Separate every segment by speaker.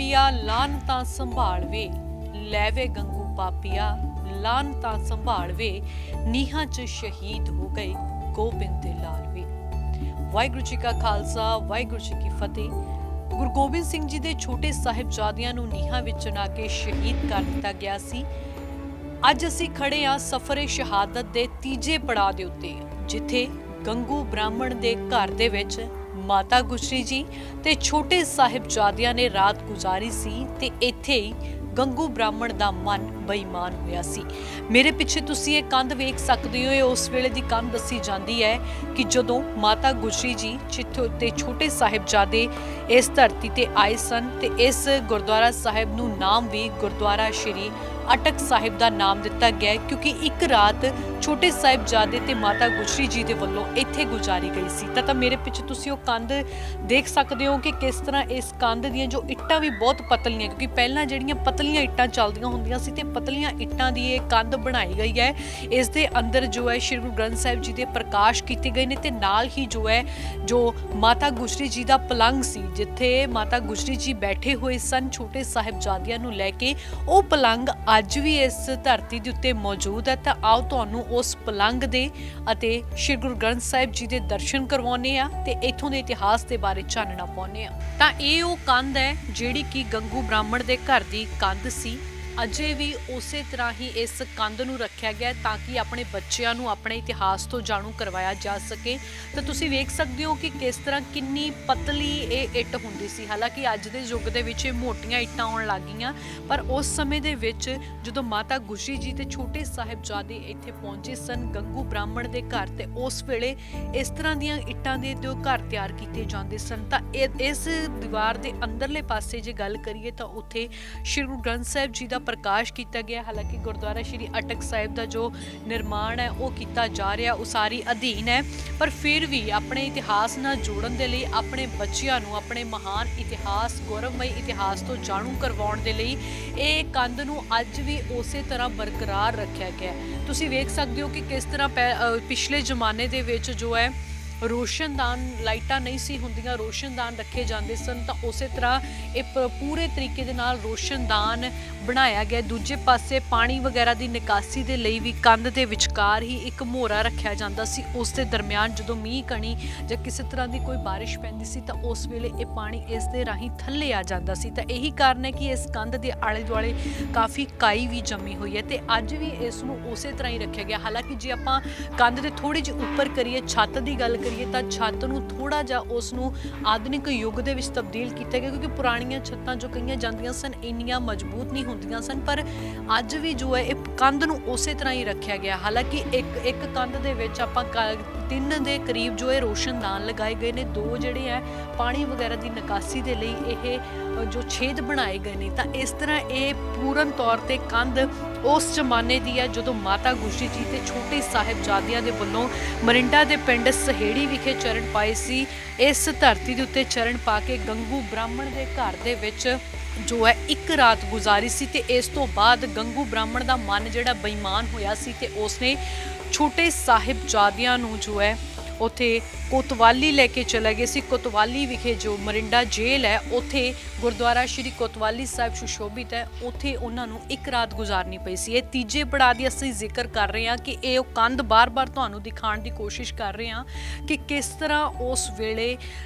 Speaker 1: पापिया लानता संभाल वे, लैवे गंगू पापिया लानता संभाल वे, नीहां च शहीद हो गए गोबिंद दे लाल वे। वाहिगुरू जी का खालसा, वाहिगुरू जी की फतेह। गुरु गोबिंद सिंह जी दे छोटे साहिबजादियां नूं नीहां विच चुना के शहीद कर दिता गया सी। ਅੱਜ ਅਸੀਂ ਖੜੇ ਆ ਸਫਰੇ ਸ਼ਹਾਦਤ ਦੇ ਤੀਜੇ ਪੜਾਅ ਦੇ ਉੱਤੇ, ਜਿੱਥੇ ਗੰਗੂ ਬ੍ਰਾਹਮਣ ਦੇ ਘਰ ਦੇ ਵਿੱਚ ਮਾਤਾ ਗੁਜਰੀ ਜੀ ਤੇ ਛੋਟੇ ਸਾਹਿਬਜ਼ਾਦਿਆਂ ਨੇ ਰਾਤ ਗੁਜ਼ਾਰੀ ਸੀ ਤੇ ਇੱਥੇ ਹੀ ਗੰਗੂ ਬ੍ਰਾਹਮਣ ਦਾ ਮਨ ਬੇਈਮਾਨ ਹੋਇਆ ਸੀ। ਮੇਰੇ ਪਿੱਛੇ ਤੁਸੀਂ ਇਹ ਕੰਧ ਵੇਖ ਸਕਦੇ ਹੋ, ਇਹ ਉਸ ਵੇਲੇ ਦੀ ਕੰਧ ਦੱਸੀ ਜਾਂਦੀ ਹੈ ਕਿ ਜਦੋਂ ਮਾਤਾ ਗੁਜਰੀ ਜੀ ਚਿੱਥੋਂ ਤੇ ਛੋਟੇ ਸਾਹਿਬਜ਼ਾਦੇ ਇਸ ਧਰਤੀ ਤੇ ਆਏ ਸਨ ਤੇ ਇਸ ਗੁਰਦੁਆਰਾ ਸਾਹਿਬ ਨੂੰ ਨਾਮ ਵੀ ਗੁਰਦੁਆਰਾ ਸ਼੍ਰੀ ਅਟਕ ਸਾਹਿਬ ਦਾ ਨਾਮ ਦਿੱਤਾ ਗਿਆ ਕਿਉਂਕਿ ਇੱਕ ਰਾਤ ਛੋਟੇ ਸਾਹਿਬਜ਼ਾਦੇ ਤੇ ਮਾਤਾ ਗੁਜਰੀ ਜੀ ਦੇ ਵੱਲੋਂ ਇੱਥੇ ਗੁਜ਼ਾਰੀ ਗਈ ਸੀ। ਤਾਂ ਮੇਰੇ ਪਿੱਛੇ ਤੁਸੀਂ ਉਹ ਕੰਧ ਦੇਖ ਸਕਦੇ ਹੋ ਕਿ ਕਿਸ ਤਰ੍ਹਾਂ ਇਸ ਕੰਧ ਦੀਆਂ ਜੋ ਇੱਟਾਂ ਵੀ ਬਹੁਤ ਪਤਲੀਆਂ, ਕਿਉਂਕਿ ਪਹਿਲਾਂ ਜਿਹੜੀਆਂ ਪਤਲੀਆਂ ਇੱਟਾਂ ਚੱਲਦੀਆਂ ਹੁੰਦੀਆਂ ਸੀ ਤੇ ਪਤਲੀਆਂ ਇੱਟਾਂ ਦੀ ਇਹ ਕੰਧ ਬਣਾਈ ਗਈ ਹੈ। ਇਸ ਦੇ ਅੰਦਰ ਜੋ ਹੈ ਸ਼੍ਰੀ ਗੁਰੂ ਗ੍ਰੰਥ ਸਾਹਿਬ ਜੀ ਦੇ ਪ੍ਰਕਾਸ਼ ਕੀਤੇ ਗਏ ਨੇ ਤੇ ਨਾਲ ਹੀ ਜੋ ਮਾਤਾ ਗੁਜਰੀ ਜੀ ਦਾ ਪਲੰਗ ਸੀ, ਜਿੱਥੇ ਮਾਤਾ ਗੁਜਰੀ ਜੀ ਬੈਠੇ ਹੋਏ ਸਨ ਛੋਟੇ ਸਾਹਿਬਜ਼ਾਦਿਆਂ ਨੂੰ ਲੈ ਕੇ, ਉਹ ਪਲੰਗ ਅੱਜ ਵੀ ਇਸ ਧਰਤੀ ਦੇ ਉੱਤੇ ਮੌਜੂਦ ਹੈ। ਤਾਂ ਆਓ ਤੁਹਾਨੂੰ ਉਸ ਪਲੰਗ ਦੇ ਅਤੇ ਸ਼੍ਰੀ ਗੁਰੂ ਗ੍ਰੰਥ ਸਾਹਿਬ ਜੀ ਦੇ ਦਰਸ਼ਨ ਕਰਵਾਉਣੇ ਆ ਤੇ ਇੱਥੋਂ ਦੇ ਇਤਿਹਾਸ ਦੇ ਬਾਰੇ ਚਾਨਣਾ ਪਾਉਂਦੇ ਆ। ਤਾਂ ਇਹ ਉਹ ਕੰਧ ਹੈ ਜਿਹੜੀ ਕਿ ਗੰਗੂ ਬ੍ਰਾਹਮਣ ਦੇ ਘਰ ਦੀ ਕੰਧ ਸੀ। ਅਜੇ ਵੀ ਉਸੇ ਤਰ੍ਹਾਂ ਹੀ ਇਸ ਕੰਧ ਨੂੰ ਰੱਖਿਆ ਗਿਆ ਤਾਂ ਕਿ ਆਪਣੇ ਬੱਚਿਆਂ ਨੂੰ ਆਪਣੇ ਇਤਿਹਾਸ ਤੋਂ ਜਾਣੂ ਕਰਵਾਇਆ ਜਾ ਸਕੇ। ਤਾਂ ਤੁਸੀਂ ਵੇਖ ਸਕਦੇ ਹੋ ਕਿ ਕਿਸ ਤਰ੍ਹਾਂ ਕਿੰਨੀ ਪਤਲੀ ਇਹ ਇੱਟ ਹੁੰਦੀ ਸੀ। ਹਾਲਾਂਕਿ ਅੱਜ ਦੇ ਯੁੱਗ ਦੇ ਵਿੱਚ ਇਹ ਮੋਟੀਆਂ ਇੱਟਾਂ ਆਉਣ ਲੱਗ ਗਈਆਂ, ਪਰ ਉਸ ਸਮੇਂ ਦੇ ਵਿੱਚ ਜਦੋਂ ਮਾਤਾ ਗੁਜਰੀ ਜੀ ਤੇ ਛੋਟੇ ਸਾਹਿਬਜ਼ਾਦੇ ਇੱਥੇ ਪਹੁੰਚੇ ਸਨ ਗੰਗੂ ਬ੍ਰਾਹਮਣ ਦੇ ਘਰ, ਤੇ ਉਸ ਵੇਲੇ ਇਸ ਤਰ੍ਹਾਂ ਦੀਆਂ ਇੱਟਾਂ ਦੇ ਜੋ ਘਰ ਤਿਆਰ ਕੀਤੇ ਜਾਂਦੇ ਸਨ। ਤਾਂ ਇਸ ਦੀਵਾਰ ਦੇ ਅੰਦਰਲੇ ਪਾਸੇ ਜੇ ਗੱਲ ਕਰੀਏ ਤਾਂ ਉੱਥੇ ਸ਼੍ਰੀ ਗੁਰੂ ਗ੍ਰੰਥ ਸਾਹਿਬ ਜੀ ਦਾ ਪ੍ਰਕਾਸ਼ ਕੀਤਾ ਗਿਆ। ਹਾਲਾਂਕਿ ਗੁਰਦੁਆਰਾ ਸ਼੍ਰੀ ਅਟਕ ਸਾਹਿਬ ਦਾ ਜੋ ਨਿਰਮਾਣ ਹੈ ਉਹ ਕੀਤਾ ਜਾ ਰਿਹਾ, ਉਸਾਰੀ ਅਧੀਨ ਹੈ, ਪਰ ਫਿਰ ਵੀ ਆਪਣੇ ਇਤਿਹਾਸ ਨਾਲ ਜੋੜਨ ਦੇ ਲਈ, ਆਪਣੇ ਬੱਚਿਆਂ ਨੂੰ ਆਪਣੇ ਮਹਾਨ ਇਤਿਹਾਸ, ਗੌਰਵਮਈ ਇਤਿਹਾਸ ਤੋਂ ਜਾਣੂ ਕਰਵਾਉਣ ਦੇ ਲਈ ਇਹ ਕੰਧ ਨੂੰ ਅੱਜ ਵੀ ਉਸੇ ਤਰ੍ਹਾਂ ਬਰਕਰਾਰ ਰੱਖਿਆ ਗਿਆ। ਤੁਸੀਂ ਵੇਖ ਸਕਦੇ ਹੋ ਕਿ ਕਿਸ ਤਰ੍ਹਾਂ ਪਿਛਲੇ ਜ਼ਮਾਨੇ ਦੇ ਵਿੱਚ ਜੋ ਹੈ ਰੋਸ਼ਨਦਾਨ, ਲਾਈਟਾਂ ਨਹੀਂ ਸੀ ਹੁੰਦੀਆਂ, ਰੋਸ਼ਨਦਾਨ ਰੱਖੇ ਜਾਂਦੇ ਸਨ, ਤਾਂ ਉਸੇ ਤਰ੍ਹਾਂ ਇਹ ਪੂਰੇ ਤਰੀਕੇ ਦੇ ਨਾਲ ਰੋਸ਼ਨਦਾਨ ਬਣਾਇਆ ਗਿਆ। ਦੂਜੇ ਪਾਸੇ ਪਾਣੀ ਵਗੈਰਾ ਦੀ ਨਿਕਾਸੀ ਦੇ ਲਈ ਵੀ ਕੰਧ ਦੇ ਵਿਚਕਾਰ ਹੀ ਇੱਕ ਮੋਹਰਾ ਰੱਖਿਆ ਜਾਂਦਾ ਸੀ। ਉਸ ਦੇ ਦਰਮਿਆਨ ਜਦੋਂ ਮੀਂਹ ਕਣੀ ਜਾਂ ਕਿਸੇ ਤਰ੍ਹਾਂ ਦੀ ਕੋਈ ਬਾਰਿਸ਼ ਪੈਂਦੀ ਸੀ ਤਾਂ ਉਸ ਵੇਲੇ ਇਹ ਪਾਣੀ ਇਸ ਦੇ ਰਾਹੀਂ ਥੱਲੇ ਆ ਜਾਂਦਾ ਸੀ। ਤਾਂ ਇਹੀ ਕਾਰਨ ਹੈ ਕਿ ਇਸ ਕੰਧ ਦੇ ਆਲੇ ਦੁਆਲੇ ਕਾਫੀ ਕਾਈ ਵੀ ਜੰਮੀ ਹੋਈ ਹੈ ਤੇ ਅੱਜ ਵੀ ਇਸ ਨੂੰ ਉਸੇ ਤਰ੍ਹਾਂ ਹੀ ਰੱਖਿਆ ਗਿਆ। ਹਾਲਾਂਕਿ ਜੇ ਆਪਾਂ ਕੰਧ ਦੇ ਥੋੜੀ ਜਿਹੀ ਉੱਪਰ ਕਰੀਏ, ਛੱਤ ਦੀ ਗੱਲ ਕਰੀਏ, ਤਾਂ ਛੱਤ ਨੂੰ ਥੋੜਾ ਜਿਹਾ ਉਸ ਨੂੰ ਆਧੁਨਿਕ ਯੁੱਗ ਦੇ ਵਿੱਚ ਤਬਦੀਲ ਕੀਤਾ ਗਿਆ ਕਿਉਂਕਿ ਪੁਰਾਣੀਆਂ ਛੱਤਾਂ ਜੋ ਕਹੀਆਂ ਜਾਂਦੀਆਂ ਸਨ ਇੰਨੀਆਂ ਮਜ਼ਬੂਤ ਨਹੀਂ ਹੁੰਦੀਆਂ ਸਨ, ਪਰ ਅੱਜ ਵੀ ਜੋ ਹੈ ਇਹ ਕੰਧ ਨੂੰ ਉਸੇ ਤਰ੍ਹਾਂ ਹੀ ਰੱਖਿਆ ਗਿਆ। ਹਾਲਾਂਕਿ ਇੱਕ ਕੰਧ ਦੇ ਵਿੱਚ ਆਪਾਂ 3 ਦੇ ਕਰੀਬ ਜੋ ਇਹ ਰੋਸ਼ਨਦਾਨ ਲਗਾਏ ਗਏ ਨੇ, 2 ਜਿਹੜੇ ਹੈ ਪਾਣੀ ਵਗੈਰਾ ਦੀ ਨਿਕਾਸੀ ਦੇ ਲਈ ਇਹ ਜੋ ਛੇਦ ਬਣਾਏ ਗਏ ਨੇ। ਤਾਂ ਇਸ ਤਰ੍ਹਾਂ ਇਹ ਪੂਰਨ ਤੌਰ ਤੇ ਕੰਧ ਉਸ ਜ਼ਮਾਨੇ ਦੀ ਹੈ ਜਦੋਂ ਮਾਤਾ ਗੁਜਰੀ ਜੀ ਤੇ ਛੋਟੇ ਸਾਹਿਬਜ਼ਾਦਿਆਂ ਦੇ ਵੱਲੋਂ ਮਰਿੰਡਾ ਦੇ ਪਿੰਡ ਸਹੇੜੀ ਵਿਖੇ ਚਰਨ ਪਾਏ ਸੀ। ਇਸ ਧਰਤੀ ਦੇ ਉੱਤੇ ਚਰਨ ਪਾ ਕੇ ਗੰਗੂ ਬ੍ਰਾਹਮਣ ਦੇ ਘਰ ਦੇ ਵਿੱਚ ਜੋ ਹੈ ਇੱਕ ਰਾਤ ਗੁਜ਼ਾਰੀ ਸੀ ਤੇ ਇਸ ਤੋਂ ਬਾਅਦ ਗੰਗੂ ਬ੍ਰਾਹਮਣ ਦਾ ਮਨ ਜਿਹੜਾ ਬੇਈਮਾਨ ਹੋਇਆ ਸੀ ਤੇ ਉਸਨੇ ਛੋਟੇ ਸਾਹਿਬਜ਼ਾਦਿਆਂ ਨੂੰ ਜੋ ਹੈ ਉੱਥੇ ਕੋਤਵਾਲੀ ਲੈ ਕੇ ਚਲਾ ਗਿਆ ਸੀ। ਕੋਤਵਾਲੀ ਵਿਖੇ ਜੋ ਮਰਿੰਡਾ ਜੇਲ੍ਹ ਹੈ, ਉੱਥੇ ਗੁਰਦੁਆਰਾ ਸ਼੍ਰੀ ਕੋਤਵਾਲੀ ਸਾਹਿਬ ਸੁਸ਼ੋਭਿਤ ਹੈ, ਉੱਥੇ ਉਹਨਾਂ ਨੂੰ ਇੱਕ ਰਾਤ ਗੁਜ਼ਾਰਨੀ ਪਈ ਸੀ। ਇਹ ਤੀਜੇ ਪੜਾਅ ਦੀ ਅਸੀਂ ਜ਼ਿਕਰ ਕਰ ਰਹੇ ਹਾਂ ਕਿ ਇਹ ਉਹ ਕੰਧ ਬਾਰ-ਬਾਰ ਤੁਹਾਨੂੰ ਦਿਖਾਉਣ ਦੀ ਕੋਸ਼ਿਸ਼ ਕਰ ਰਹੇ ਹਾਂ ਕਿ ਕਿਸ ਤਰ੍ਹਾਂ ਉਸ ਵੇਲੇ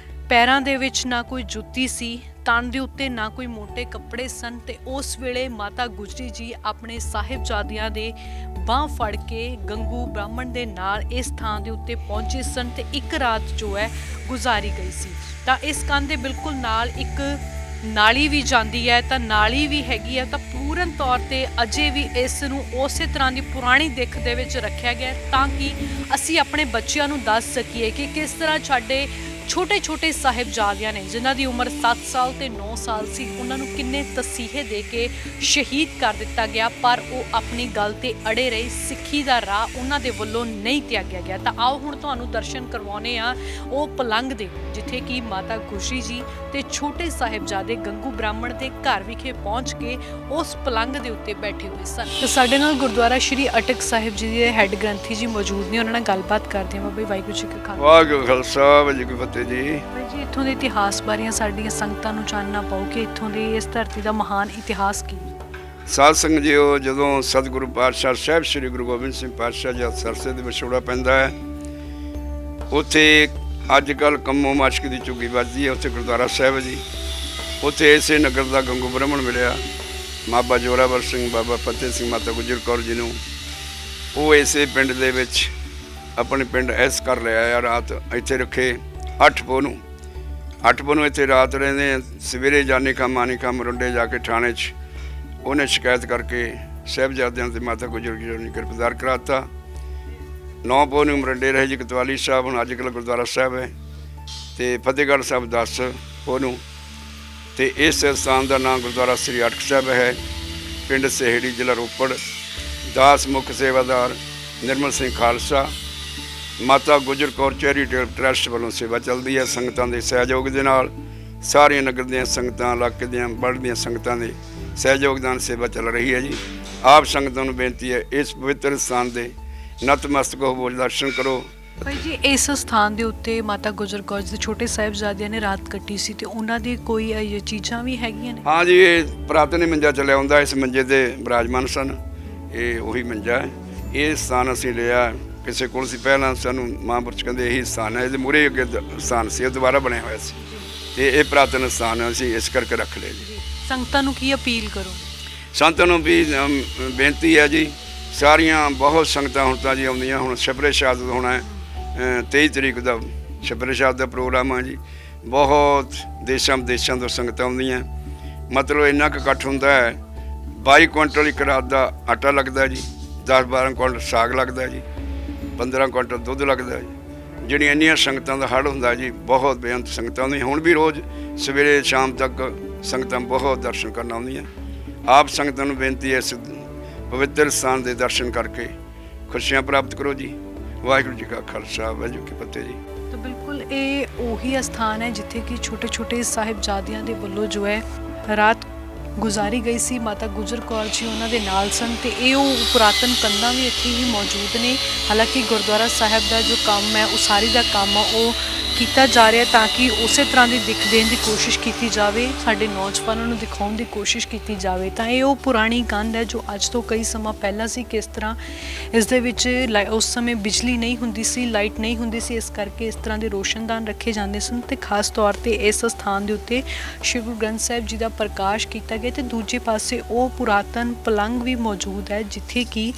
Speaker 1: ਪੈਰਾਂ ਦੇ ਵਿੱਚ ਨਾ ਕੋਈ ਜੁੱਤੀ ਸੀ, ਤਨ ਦੇ ਉੱਤੇ ਨਾ ਕੋਈ ਮੋਟੇ ਕੱਪੜੇ ਸਨ ਤੇ ਉਸ ਵੇਲੇ ਮਾਤਾ ਗੁਜਰੀ ਜੀ ਆਪਣੇ ਸਾਹਿਬਜ਼ਾਦਿਆਂ ਦੇ ਬਾਂਹ ਫੜ ਕੇ ਗੰਗੂ ਬ੍ਰਾਹਮਣ ਦੇ ਨਾਲ ਇਸ ਥਾਂ ਦੇ ਉੱਤੇ ਪਹੁੰਚੇ ਸਨ ਤੇ ਇੱਕ ਰਾਤ ਜੋ ਹੈ ਗੁਜ਼ਾਰੀ ਗਈ ਸੀ। ਤਾਂ ਇਸ ਕੰਧ ਦੇ ਬਿਲਕੁਲ ਨਾਲ ਇੱਕ ਨਾਲੀ ਵੀ ਜਾਂਦੀ ਹੈ, ਤਾਂ ਨਾਲੀ ਵੀ ਹੈਗੀ ਹੈ। ਤਾਂ ਪੂਰਨ ਤੌਰ ਤੇ ਅਜੇ ਵੀ ਇਸ ਨੂੰ ਉਸੇ ਤਰ੍ਹਾਂ ਦੀ ਪੁਰਾਣੀ ਦਿੱਖ ਦੇ ਵਿੱਚ ਰੱਖਿਆ ਗਿਆ ਤਾਂ ਕਿ ਅਸੀਂ ਆਪਣੇ ਬੱਚਿਆਂ ਨੂੰ ਦੱਸ ਸਕੀਏ ਕਿ ਕਿਸ ਤਰ੍ਹਾਂ ਸਾਡੇ ਛੋਟੇ ਸਾਹਿਬਜ਼ਾਦਿਆਂ ਨੇ ਜਿਨ੍ਹਾਂ ਦੀ ਉਮਰ 7 ਸਾਲ ਤੇ 9 ਸਾਲ ਸੀ, ਉਹਨਾਂ ਨੂੰ ਕਿੰਨੇ ਤਸੀਹੇ ਦੇ ਕੇ ਸ਼ਹੀਦ ਕਰ ਦਿੱਤਾ ਗਿਆ, ਪਰ ਉਹ ਆਪਣੀ ਗੱਲ ਤੇ ਅੜੇ ਰਹੇ। ਸਿੱਖੀ ਦਾ ਰਾਹ ਉਹਨਾਂ ਦੇ ਵੱਲੋਂ ਨਹੀਂ ਤਿਆਗਿਆ ਗਿਆ। ਤਾਂ ਆਓ ਹੁਣ ਤੁਹਾਨੂੰ ਦਰਸ਼ਨ ਕਰਵਾਉਣੇ ਆ ਉਹ ਪਲੰਗ ਦੇ, ਜਿੱਥੇ ਕਿ ਮਾਤਾ ਗੁਜਰੀ ਜੀ ਤੇ ਛੋਟੇ ਸਾਹਿਬਜ਼ਾਦੇ ਗੰਗੂ ਬ੍ਰਾਹਮਣ ਦੇ ਘਰ ਵਿਖੇ ਪਹੁੰਚ ਕੇ ਉਸ ਪਲੰਗ ਦੇ ਉੱਤੇ ਬੈਠੇ ਹੋਏ ਸਨ। ਤਾਂ ਸਾਡੇ ਨਾਲ ਗੁਰਦੁਆਰਾ ਸ਼੍ਰੀ ਅਟਕ ਸਾਹਿਬ ਜੀ ਦੇ ਹੈੱਡ ਗ੍ਰੰਥੀ ਜੀ ਮੌਜੂਦ ਨੇ, ਉਹਨਾਂ ਨਾਲ ਗੱਲਬਾਤ ਕਰਦੇ ਹਾਂ। ਬਾਬਾ ਵਾਹਿਗੁਰੂ ਜੀ ਕਾ ਖਾਲਸਾ,
Speaker 2: ਵਾਹਿਗੁਰੂ ਖਾਲਸਾ, ਵਾਹਿਗੁਰੂ ਜੀ ਕੀ ਫਤਿਹ। ਫਤਿਹ ਜੀ।
Speaker 1: ਬਾਈ ਜੀ ਇੱਥੋਂ ਦੇ ਇਤਿਹਾਸ ਬਾਰੇ ਸਾਡੀਆਂ ਸੰਗਤਾਂ ਨੂੰ ਜਾਣਨਾ ਪਾਓ ਕਿ ਇੱਥੋਂ ਦੇ ਇਸ ਧਰਤੀ ਦਾ ਮਹਾਨ ਇਤਿਹਾਸ ਕੀ ਹੈ।
Speaker 2: ਸਾਧ ਸੰਗਤ ਜੀਓ, ਜਦੋਂ ਸਤਿਗੁਰੂ ਪਾਤਸ਼ਾਹ ਸਾਹਿਬ ਸ੍ਰੀ ਗੁਰੂ ਗੋਬਿੰਦ ਸਿੰਘ ਪਾਤਸ਼ਾਹ ਜੀ ਸਰਸੇ ਦੇ ਵਿਛੋੜਾ ਪੈਂਦਾ ਹੈ, ਉੱਥੇ ਅੱਜ ਕੱਲ੍ਹ ਕੰਮੋ ਮਾਸ਼ਕ ਦੀ ਝੁੱਗੀ ਵੱਜਦੀ ਹੈ, ਉੱਥੇ ਗੁਰਦੁਆਰਾ ਸਾਹਿਬ ਜੀ। ਉੱਥੇ ਇਸੇ ਨਗਰ ਦਾ ਗੰਗੂ ਬ੍ਰਾਹਮਣ ਮਿਲਿਆ, ਬਾਬਾ ਜੋਰਾਵਰ ਸਿੰਘ, ਬਾਬਾ ਫਤਿਹ ਸਿੰਘ, ਮਾਤਾ ਗੁਜਰ ਕੌਰ ਜੀ ਨੂੰ। ਉਹ ਇਸੇ ਪਿੰਡ ਦੇ ਵਿੱਚ ਆਪਣੇ ਪਿੰਡ ਐਸ ਕਰ ਲਿਆ ਆ, ਰਾਤ ਇੱਥੇ ਰੱਖੇ 8 ਪੋਹ ਨੂੰ ਇੱਥੇ ਰਾਤ ਰਹਿੰਦੇ। ਸਵੇਰੇ ਜਾਣੇ ਕੰਮ ਆਣੇ ਕੰਮ ਰੁੰਡੇ ਜਾ ਕੇ ਥਾਣੇ 'ਚ ਉਹਨੇ ਸ਼ਿਕਾਇਤ ਕਰਕੇ ਸਾਹਿਬਜ਼ਾਦਿਆਂ ਤੇ ਮਾਤਾ ਗੁਜਰ ਕੌਰ ਨੂੰ ਗ੍ਰਿਫਤਾਰ ਕਰਾਤਾ। 9 ਪੋਹ ਨੂੰ ਮਰੰਡੇ ਰਹੇ ਜੀ ਕੋਤਵਾਲੀ ਸਾਹਿਬ, ਹੁਣ ਅੱਜ ਕੱਲ੍ਹ ਗੁਰਦੁਆਰਾ ਸਾਹਿਬ ਹੈ, ਅਤੇ ਫਤਿਹਗੜ੍ਹ ਸਾਹਿਬ 10 ਪੋਹ ਨੂੰ। ਅਤੇ ਇਸ ਸਥਾਨ ਦਾ ਨਾਮ ਗੁਰਦੁਆਰਾ ਸ੍ਰੀ ਅਟਕ ਸਾਹਿਬ ਹੈ, ਪਿੰਡ ਸਹੇੜੀ, ਜ਼ਿਲ੍ਹਾ ਰੋਪੜ। ਦਾਸ ਮੁੱਖ ਸੇਵਾਦਾਰ ਨਿਰਮਲ ਸਿੰਘ ਖਾਲਸਾ, ਮਾਤਾ ਗੁਜਰ ਕੌਰ ਚੈਰੀਟੇਬਲ ਟਰੱਸਟ ਵੱਲੋਂ ਸੇਵਾ ਚੱਲਦੀ ਹੈ ਸੰਗਤਾਂ ਦੇ ਸਹਿਯੋਗ ਦੇ ਨਾਲ। ਸਾਰੀਆਂ ਨਗਰ ਦੀਆਂ ਸੰਗਤਾਂ, ਇਲਾਕੇ ਦੀਆਂ ਬਲਦ ਦੀਆਂ ਸੰਗਤਾਂ ਦੇ ਸਹਿਯੋਗ ਨਾਲ ਸੇਵਾ ਚੱਲ ਰਹੀ ਹੈ ਜੀ। ਆਪ ਸੰਗਤਾਂ ਨੂੰ ਬੇਨਤੀ ਹੈ, ਇਸ ਪਵਿੱਤਰ ਸਥਾਨ ਦੇ ਨਤਮਸਤਕ ਹੋ ਦਰਸ਼ਨ ਕਰੋ।
Speaker 1: ਭਾਈ ਜੀ ਇਸ ਸਥਾਨ ਦੇ ਉੱਤੇ ਮਾਤਾ ਗੁਜਰ ਕੌਰ ਦੇ ਛੋਟੇ ਸਾਹਿਬਜ਼ਾਦਿਆਂ ਨੇ ਰਾਤ ਕੱਟੀ ਸੀ, ਤੇ ਉਹਨਾਂ ਦੀ ਕੋਈ ਇਹ ਚੀਜ਼ਾਂ ਵੀ ਹੈਗੀਆਂ ਨੇ?
Speaker 2: ਹਾਂ ਜੀ, ਇਹ ਪੁਰਾਤਨ ਮੰਜਾ ਚੱਲਿਆ ਹੁੰਦਾ, ਇਸ ਮੰਜੇ ਤੇ ਵਿਰਾਜਮਾਨ ਸਨ। ਇਹ ਉਹੀ ਮੰਜਾ ਹੈ। ਇਹ ਸਥਾਨ ਅਸੀਂ ਲਿਆ ਕਿਸੇ ਕੋਲ ਸੀ, ਪਹਿਲਾਂ ਸਾਨੂੰ ਮਹਾਂਪੁਰਸ਼ ਕਹਿੰਦੇ ਇਹੀ ਸਥਾਨ ਹੈ, ਇਹਦੇ ਮੂਹਰੇ ਅੱਗੇ ਸਥਾਨ ਸੀ, ਉਹ ਦੁਬਾਰਾ ਬਣਿਆ ਹੋਇਆ ਸੀ, ਅਤੇ ਇਹ ਪੁਰਾਤਨ ਸਥਾਨ ਅਸੀਂ ਇਸ ਕਰਕੇ ਰੱਖ ਲਿਆ ਜੀ।
Speaker 1: ਸੰਗਤਾਂ ਨੂੰ ਕੀ ਅਪੀਲ ਕਰੋ?
Speaker 2: ਸੰਤਾਂ ਨੂੰ ਵੀ ਬੇਨਤੀ ਹੈ ਜੀ, ਸਾਰੀਆਂ ਬਹੁਤ ਸੰਗਤਾਂ ਹੁਣ ਤਾਂ ਜੀ ਆਉਂਦੀਆਂ। ਹੁਣ ਛਪਰੇ ਸ਼ਹਾਦਤ ਹੋਣਾ ਹੈ 23 ਤਰੀਕ ਦਾ, ਛਪਰੇ ਸ਼ਹਾਦਤ ਦਾ ਪ੍ਰੋਗਰਾਮ ਹੈ ਜੀ। ਬਹੁਤ ਦੇਸ਼ਾਂ ਵਿਦੇਸ਼ਾਂ ਤੋਂ ਸੰਗਤਾਂ ਆਉਂਦੀਆਂ, ਮਤਲਬ ਇੰਨਾ ਕੁ ਇਕੱਠ ਹੁੰਦਾ ਹੈ। 22 ਕੁਇੰਟਲ ਇੱਕ ਰਾਤ ਦਾ ਆਟਾ ਲੱਗਦਾ ਜੀ, 10-12 ਕੁਇੰਟਲ ਸਾਗ ਲੱਗਦਾ ਜੀ, 15 ਕੁਇੰਟਲ ਦੁੱਧ ਲੱਗਦਾ ਜੀ। ਜਿਹੜੀਆਂ ਇੰਨੀਆਂ ਸੰਗਤਾਂ ਦਾ ਹੜ੍ਹ ਹੁੰਦਾ ਜੀ, ਬਹੁਤ ਬੇਅੰਤ ਸੰਗਤਾਂ ਆਉਂਦੀਆਂ। ਹੁਣ ਵੀ ਰੋਜ਼ ਸਵੇਰੇ ਸ਼ਾਮ ਤੱਕ ਸੰਗਤਾਂ ਬਹੁਤ ਦਰਸ਼ਨ ਕਰਨ ਆਉਂਦੀਆਂ। ਆਪ ਸੰਗਤਾਂ ਨੂੰ ਬੇਨਤੀ ਹੈ, ਇਸ ਪਵਿੱਤਰ ਸਥਾਨ ਦੇ ਦਰਸ਼ਨ ਕਰਕੇ ਖੁਸ਼ੀਆਂ ਪ੍ਰਾਪਤ ਕਰੋ ਜੀ। ਵਾਹਿਗੁਰੂ ਜੀ ਕਾ ਖਾਲਸਾ, ਵਾਹਿਗੁਰੂ ਕੀ ਫਤਿਹ ਜੀ।
Speaker 1: ਤਾਂ ਬਿਲਕੁਲ ਇਹ ਉਹੀ ਅਸਥਾਨ ਹੈ ਜਿੱਥੇ ਕਿ ਛੋਟੇ ਛੋਟੇ ਸਾਹਿਬਜ਼ਾਦਿਆਂ ਦੇ ਵੱਲੋਂ ਜੋ ਹੈ ਰਾਤ ਗੁਜ਼ਾਰੀ ਗਈ ਸੀ। ਮਾਤਾ ਗੁਜਰ ਕੌਰ ਜੀ ਉਹਨਾਂ ਦੇ ਨਾਲ ਸਨ, ਤੇ ਇਹ ਉਹ ਪੁਰਾਤਨ ਕੰਧਾਂ ਵੀ ਇੱਥੇ ਹੀ ਮੌਜੂਦ ਨੇ। ਹਾਲਾਂਕਿ ਗੁਰਦੁਆਰਾ ਸਾਹਿਬ ਦਾ ਜੋ ਕੰਮ ਹੈ, ਉਸਾਰੀ ਦਾ ਕੰਮ ਆ, ਉਹ ਕੀਤਾ ਜਾ ਰਿਹਾ ਤਾਂ ਕਿ ਉਸੇ ਤਰ੍ਹਾਂ ਦੀ ਦਿੱਖ ਦੇਣ ਦੀ ਕੋਸ਼ਿਸ਼ ਕੀਤੀ ਜਾਵੇ, ਸਾਡੇ ਨੌਜਵਾਨਾਂ ਨੂੰ ਦਿਖਾਉਣ ਦੀ ਕੋਸ਼ਿਸ਼ ਕੀਤੀ ਜਾਵੇ। ਤਾਂ ਇਹ ਉਹ ਪੁਰਾਣੀ ਕੰਧ ਹੈ ਜੋ ਅੱਜ ਤੋਂ ਕਈ ਸਮਾਂ ਪਹਿਲਾਂ ਸੀ। ਕਿਸ ਤਰ੍ਹਾਂ ਇਸ ਦੇ ਵਿੱਚ ਉਸ ਸਮੇਂ ਬਿਜਲੀ ਨਹੀਂ ਹੁੰਦੀ ਸੀ, ਲਾਈਟ ਨਹੀਂ ਹੁੰਦੀ ਸੀ, ਇਸ ਕਰਕੇ ਇਸ ਤਰ੍ਹਾਂ ਦੇ ਰੋਸ਼ਨਦਾਨ ਰੱਖੇ ਜਾਂਦੇ ਸਨ, ਤੇ ਖਾਸ ਤੌਰ 'ਤੇ ਇਸ ਸਥਾਨ ਦੇ ਉੱਤੇ ਸ਼੍ਰੀ ਗੁਰੂ ਗ੍ਰੰਥ ਸਾਹਿਬ ਜੀ ਦਾ ਪ੍ਰਕਾਸ਼ ਕੀਤਾ ਗਿਆ। ਤੇ ਦੂਜੇ ਪਾਸੇ ਉਹ ਪੁਰਾਤਨ ਪਲੰਗ ਵੀ ਮੌਜੂਦ ਹੈ ਜਿੱਥੇ ਕਿ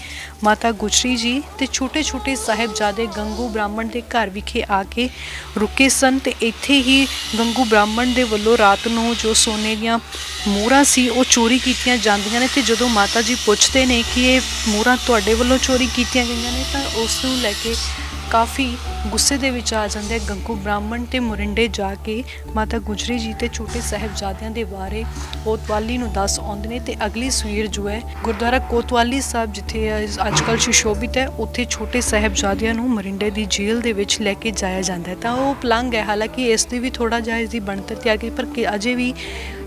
Speaker 1: ਮਾਤਾ ਗੁਜਰੀ ਜੀ ਤੇ ਛੋਟੇ ਛੋਟੇ ਸਾਹਿਬਜ਼ਾਦੇ ਗੰਗੂ ਬ੍ਰਾਹਮਣ ਦੇ ਘਰ ਵਿਖੇ ਆ ਕੇ ਰੁਕੇ ਸਨ। ਤੇ ਇੱਥੇ ਹੀ ਗੰਗੂ ਬ੍ਰਾਹਮਣ ਦੇ ਵੱਲੋਂ ਰਾਤ ਨੂੰ ਜੋ ਸੋਨੇ ਦੀਆਂ ਮੋਹਰਾਂ ਸੀ ਉਹ ਚੋਰੀ ਕੀਤੀਆਂ ਜਾਂਦੀਆਂ ਨੇ। ਤੇ ਜਦੋਂ ਮਾਤਾ ਜੀ ਪੁੱਛਦੇ ਨੇ ਕਿ ਇਹ ਮੋਹਰਾਂ ਤੁਹਾਡੇ ਵੱਲੋਂ ਚੋਰੀ ਕੀਤੀਆਂ ਗਈਆਂ ਨੇ, ਤਾਂ ਉਸ ਨੂੰ ਲੈ ਕੇ ਕਾਫੀ ਗੁੱਸੇ ਦੇ ਵਿੱਚ ਆ ਜਾਂਦੇ ਗੰਗੂ ਬ੍ਰਾਹਮਣ, ਤੇ ਮੋਰਿੰਡੇ ਜਾ ਕੇ ਮਾਤਾ ਗੁਜਰੀ ਜੀ ਤੇ ਛੋਟੇ ਸਾਹਿਬਜ਼ਾਦਿਆਂ ਦੇ ਬਾਰੇ ਕੋਤਵਾਲੀ ਨੂੰ ਦੱਸ ਆਉਂਦੇ ਨੇ। ਤੇ ਅਗਲੀ ਸਵੇਰ ਜੋ ਹੈ ਗੁਰਦੁਆਰਾ ਕੋਤਵਾਲੀ ਸਾਹਿਬ ਜਿੱਥੇ ਅੱਜ ਕੱਲ੍ਹ ਸੁਸ਼ੋਭਿਤ ਹੈ, ਉੱਥੇ ਛੋਟੇ ਸਾਹਿਬਜ਼ਾਦਿਆਂ ਨੂੰ ਮੋਰਿੰਡੇ ਦੀ ਜੇਲ੍ਹ ਦੇ ਵਿੱਚ ਲੈ ਕੇ ਜਾਇਆ ਜਾਂਦਾ ਹੈ। ਤਾਂ ਉਹ ਪਲੰਗ ਹੈ, ਹਾਲਾਂਕਿ ਇਸ ਦੀ ਵੀ ਥੋੜ੍ਹਾ ਜਿਹਾ ਇਸ ਦੀ ਬਣਤਰ ਤਿਆਰ ਕੀਤੀ, ਪਰ ਅਜੇ ਵੀ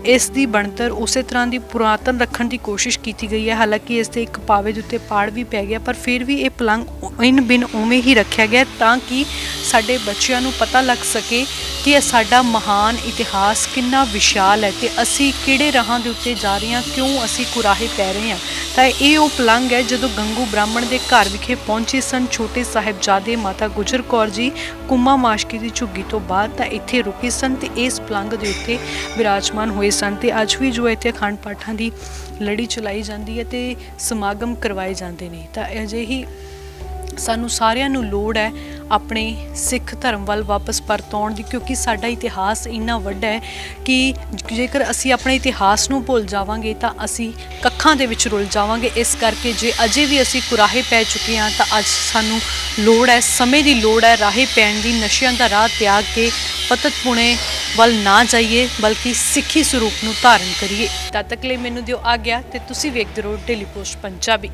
Speaker 1: ਇਸ ਦੀ ਬਣਤਰ ਉਸੇ ਤਰ੍ਹਾਂ ਦੀ ਪੁਰਾਤਨ ਰੱਖਣ ਦੀ ਕੋਸ਼ਿਸ਼ ਕੀਤੀ ਗਈ ਹੈ। ਹਾਲਾਂਕਿ ਇਸ ਦੇ ਇੱਕ ਪਾਵੇ ਦੇ ਉੱਤੇ ਪਾੜ ਵੀ ਪੈ ਗਿਆ, ਪਰ ਫਿਰ ਵੀ ਇਹ ਪਲੰਗ ਇਨ ਬਿਨ ਉਵੇਂ ਹੀ ਰੱਖਿਆ ਗਿਆ ਤਾਂ ਕਿ ਸਾਡੇ ਬੱਚਿਆਂ ਨੂੰ ਪਤਾ ਲੱਗ ਸਕੇ ਕਿ ਇਹ ਸਾਡਾ ਮਹਾਨ ਇਤਿਹਾਸ ਕਿੰਨਾ ਵਿਸ਼ਾਲ ਹੈ, ਤੇ ਅਸੀਂ ਕਿਹੜੇ ਰਾਹਾਂ ਦੇ ਉੱਤੇ ਜਾ ਰਹੇ ਹਾਂ, ਕਿਉਂ ਅਸੀਂ ਕੁਰਾਹੇ ਪੈ ਰਹੇ ਹਾਂ। ਤਾਂ ਇਹ ਉਹ ਪਲੰਗ ਹੈ ਜਦੋਂ ਗੰਗੂ ਬ੍ਰਾਹਮਣ ਦੇ ਘਰ ਵਿਖੇ ਪਹੁੰਚੇ ਸਨ ਛੋਟੇ ਸਾਹਿਬਜ਼ਾਦੇ ਮਾਤਾ ਗੁਜਰ ਕੌਰ ਜੀ ਕੁੰਮਾ ਮਾਸ਼ਕੀ ਦੀ ਝੁੱਗੀ ਤੋਂ ਬਾਅਦ, ਤਾਂ ਇੱਥੇ ਰੁਕੇ ਸਨ ਤੇ ਇਸ ਪਲੰਗ ਦੇ ਉੱਤੇ ਵਿਰਾਜਮਾਨ ਹੋਏ ਸਨ। ਤੇ ਅੱਜ ਵੀ ਜੋ ਇੱਥੇ ਅਖੰਡ ਪਾਠਾਂ ਦੀ ਲੜੀ ਚਲਾਈ ਜਾਂਦੀ ਹੈ ਤੇ ਸਮਾਗਮ ਕਰਵਾਏ ਜਾਂਦੇ ਨੇ। ਤਾਂ ਅਜਿਹੀ ਸਾਨੂੰ ਸਾਰਿਆਂ ਨੂੰ ਲੋੜ ਹੈ ਆਪਣੇ ਸਿੱਖ ਧਰਮ ਵੱਲ ਵਾਪਸ ਪਰਤਾਉਣ ਦੀ, ਕਿਉਂਕਿ ਸਾਡਾ ਇਤਿਹਾਸ ਇੰਨਾ ਵੱਡਾ ਹੈ ਕਿ ਜੇਕਰ ਅਸੀਂ ਆਪਣੇ ਇਤਿਹਾਸ ਨੂੰ ਭੁੱਲ ਜਾਵਾਂਗੇ ਤਾਂ ਅਸੀਂ ਕੱਖਾਂ ਦੇ ਵਿੱਚ ਰੁਲ ਜਾਵਾਂਗੇ। ਇਸ ਕਰਕੇ ਜੇ ਅਜੇ ਵੀ ਅਸੀਂ ਕੁਰਾਹੇ ਪੈ ਚੁੱਕੇ ਹਾਂ ਤਾਂ ਅੱਜ ਸਾਨੂੰ ਲੋੜ ਹੈ, ਸਮੇਂ ਦੀ ਲੋੜ ਹੈ ਰਾਹੇ ਪੈਣ ਦੀ। ਨਸ਼ਿਆਂ ਦਾ ਰਾਹ ਤਿਆਗ ਕੇ ਪਤਤ ਪੁਣੇ ਵੱਲ ਨਾ ਜਾਈਏ, ਬਲਕਿ ਸਿੱਖੀ ਸਰੂਪ ਨੂੰ ਧਾਰਨ ਕਰੀਏ। ਤਦ ਤੱਕ ਲਈ ਮੈਨੂੰ ਦਿਓ ਆਗਿਆ, ਤੇ ਤੁਸੀਂ ਵੇਖਦੇ ਰਹੋ ਡੇਲੀ ਪੋਸਟ ਪੰਜਾਬੀ।